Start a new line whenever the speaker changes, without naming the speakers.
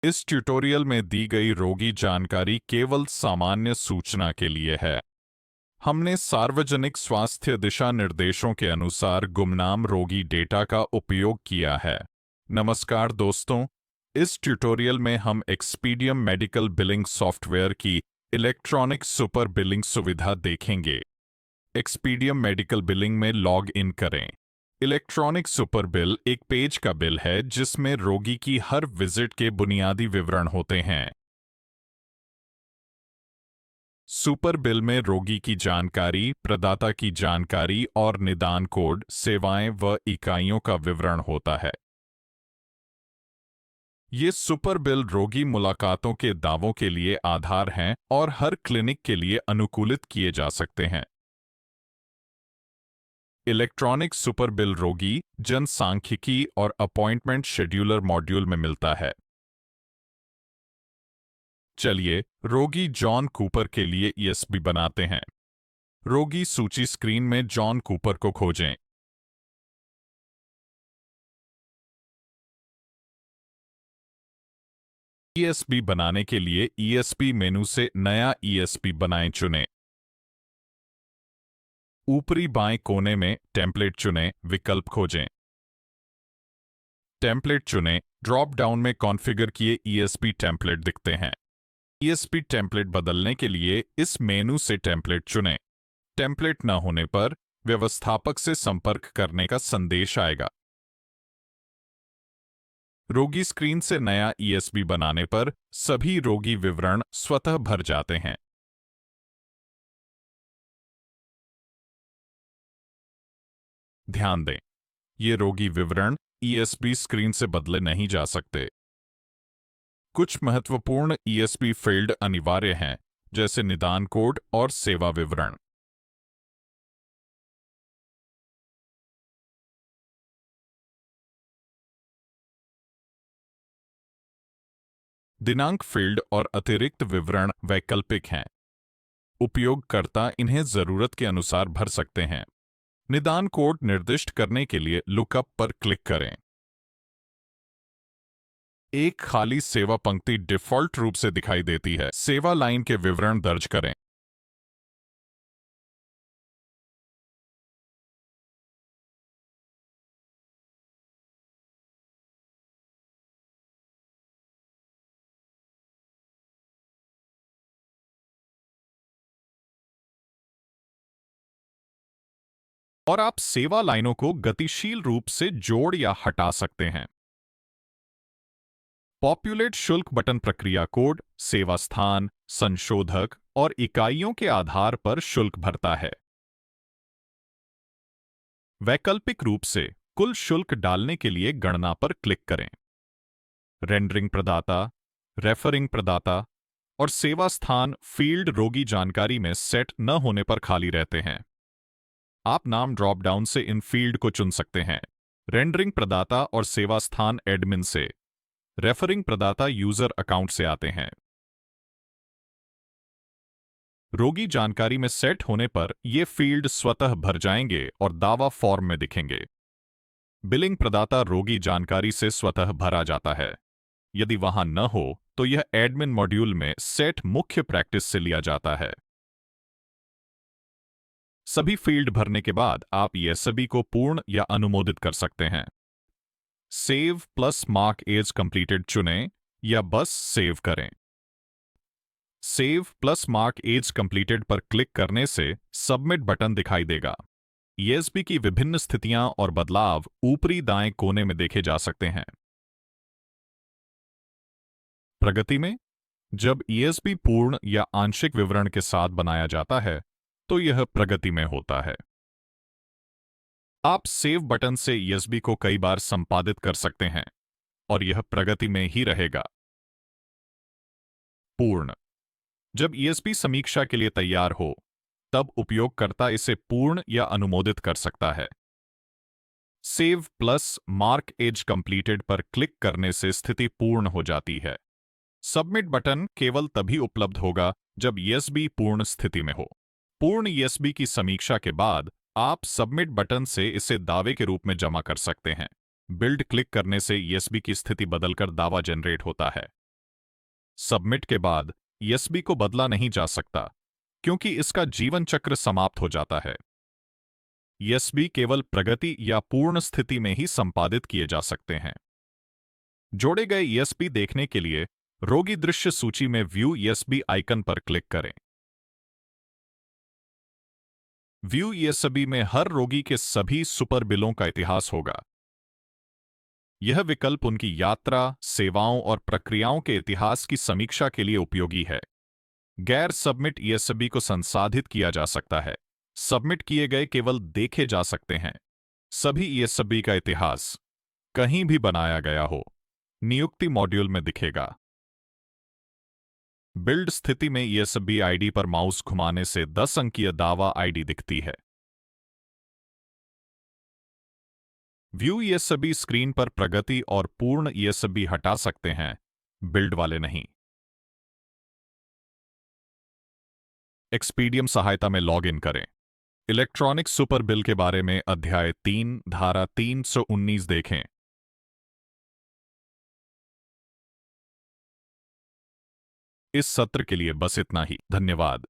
इस ट्यूटोरियल में दी गई रोगी जानकारी केवल सामान्य सूचना के लिए है। हमने सार्वजनिक स्वास्थ्य दिशा निर्देशों के अनुसार गुमनाम रोगी डेटा का उपयोग किया है। नमस्कार दोस्तों, इस ट्यूटोरियल में हम एक्सपीडियम मेडिकल बिलिंग सॉफ्टवेयर की इलेक्ट्रॉनिक सुपर बिलिंग सुविधा देखेंगे। एक्सपीडियम मेडिकल बिलिंग में लॉग इन करें। इलेक्ट्रॉनिक सुपर बिल एक पेज का बिल है जिसमें रोगी की हर विजिट के बुनियादी विवरण होते हैं। सुपर बिल में रोगी की जानकारी, प्रदाता की जानकारी और निदान कोड, सेवाएं व इकाइयों का विवरण होता है। ये सुपर बिल रोगी मुलाकातों के दावों के लिए आधार हैं और हर क्लिनिक के लिए अनुकूलित किए जा सकते हैं। इलेक्ट्रॉनिक सुपर बिल रोगी जनसांख्यिकी और अपॉइंटमेंट शेड्यूलर मॉड्यूल में मिलता है। चलिए रोगी जॉन कूपर के लिए ईएसबी बनाते हैं। रोगी सूची स्क्रीन में जॉन कूपर को खोजें। ईएसबी बनाने के लिए ईएसबी मेनू से नया ईएसबी बनाएं चुनें। ऊपरी बाएं कोने में टेम्पलेट चुनें, विकल्प खोजें। टेम्पलेट चुनें, ड्रॉप डाउन में कॉन्फ़िगर किए ईएसबी टेम्पलेट दिखते हैं। ईएसबी टेम्पलेट बदलने के लिए इस मेनू से टेम्पलेट चुनें। टेम्पलेट न होने पर व्यवस्थापक से संपर्क करने का संदेश आएगा। रोगी स्क्रीन से नया ईएसबी बनाने पर सभी रोगी विवरण स्वतः भर जाते हैं। ध्यान दें, ये रोगी विवरण ईएसबी स्क्रीन से बदले नहीं जा सकते। कुछ महत्वपूर्ण ईएसबी फील्ड अनिवार्य हैं, जैसे निदान कोड और सेवा विवरण। दिनांक फील्ड और अतिरिक्त विवरण वैकल्पिक हैं। उपयोगकर्ता इन्हें जरूरत के अनुसार भर सकते हैं। निदान कोड निर्दिष्ट करने के लिए लुकअप पर क्लिक करें। एक खाली सेवा पंक्ति डिफ़ॉल्ट रूप से दिखाई देती है। सेवा लाइन के विवरण दर्ज करें। और आप सेवा लाइनों को गतिशील रूप से जोड़ या हटा सकते हैं। पॉपुलेट शुल्क बटन प्रक्रिया कोड, सेवा स्थान, संशोधक और इकाइयों के आधार पर शुल्क भरता है। वैकल्पिक रूप से कुल शुल्क डालने के लिए गणना पर क्लिक करें। रेंडरिंग प्रदाता, रेफरिंग प्रदाता और सेवा स्थान फील्ड रोगी जानकारी में सेट न होने पर खाली रहते हैं। आप नाम ड्रॉप डाउन से इन फील्ड को चुन सकते हैं। रेंडरिंग प्रदाता और सेवा स्थान एडमिन से, रेफरिंग प्रदाता यूजर अकाउंट से आते हैं। रोगी जानकारी में सेट होने पर ये फील्ड स्वतः भर जाएंगे और दावा फॉर्म में दिखेंगे। बिलिंग प्रदाता रोगी जानकारी से स्वतः भरा जाता है। यदि वहां न हो तो यह एडमिन मॉड्यूल में सेट मुख्य प्रैक्टिस से लिया जाता है। सभी फील्ड भरने के बाद आप ये सभी को पूर्ण या अनुमोदित कर सकते हैं। Save plus mark as completed चुनें या बस सेव करें। Save plus mark as completed पर क्लिक करने से सबमिट बटन दिखाई देगा। ईएसबी की विभिन्न स्थितियां और बदलाव ऊपरी दाएं कोने में देखे जा सकते हैं। प्रगति में, जब ईएसबी पूर्ण या आंशिक विवरण के साथ बनाया जाता है तो यह प्रगति में होता है। आप सेव बटन से ईएसबी को कई बार संपादित कर सकते हैं और यह प्रगति में ही रहेगा। पूर्ण, जब ईएसबी समीक्षा के लिए तैयार हो तब उपयोगकर्ता इसे पूर्ण या अनुमोदित कर सकता है। Save plus mark as completed पर क्लिक करने से स्थिति पूर्ण हो जाती है। सबमिट बटन केवल तभी उपलब्ध होगा जब ईएसबी पूर्ण स्थिति में हो। पूर्ण ईएसबी की समीक्षा के बाद आप सबमिट बटन से इसे दावे के रूप में जमा कर सकते हैं। बिल्ड क्लिक करने से ईएसबी की स्थिति बदलकर दावा जनरेट होता है। सबमिट के बाद ईएसबी को बदला नहीं जा सकता क्योंकि इसका जीवन चक्र समाप्त हो जाता है। ईएसबी केवल प्रगति या पूर्ण स्थिति में ही संपादित किए जा सकते हैं। जोड़े गए ईएसबी देखने के लिए रोगी दृश्य सूची में व्यू ईएसबी आइकन पर क्लिक करें। व्यू ईएसबी में हर रोगी के सभी सुपर बिलों का इतिहास होगा। यह विकल्प उनकी यात्रा, सेवाओं और प्रक्रियाओं के इतिहास की समीक्षा के लिए उपयोगी है। गैर सबमिट ईएसबी को संसाधित किया जा सकता है। सबमिट किए गए केवल देखे जा सकते हैं। सभी ईएसबी का इतिहास कहीं भी बनाया गया हो, नियुक्ति मॉड्यूल में दिखेगा। बिल्ड स्थिति में ईएसबी आईडी पर माउस घुमाने से 10 अंकीय दावा आईडी दिखती है। व्यू ईएसबी स्क्रीन पर प्रगति और पूर्ण ईएसबी हटा सकते हैं, बिल्ड वाले नहीं। एक्सपीडियम सहायता में लॉग इन करें। इलेक्ट्रॉनिक सुपर बिल के बारे में अध्याय 3 धारा 319 देखें। इस सत्र के लिए बस इतना ही। धन्यवाद।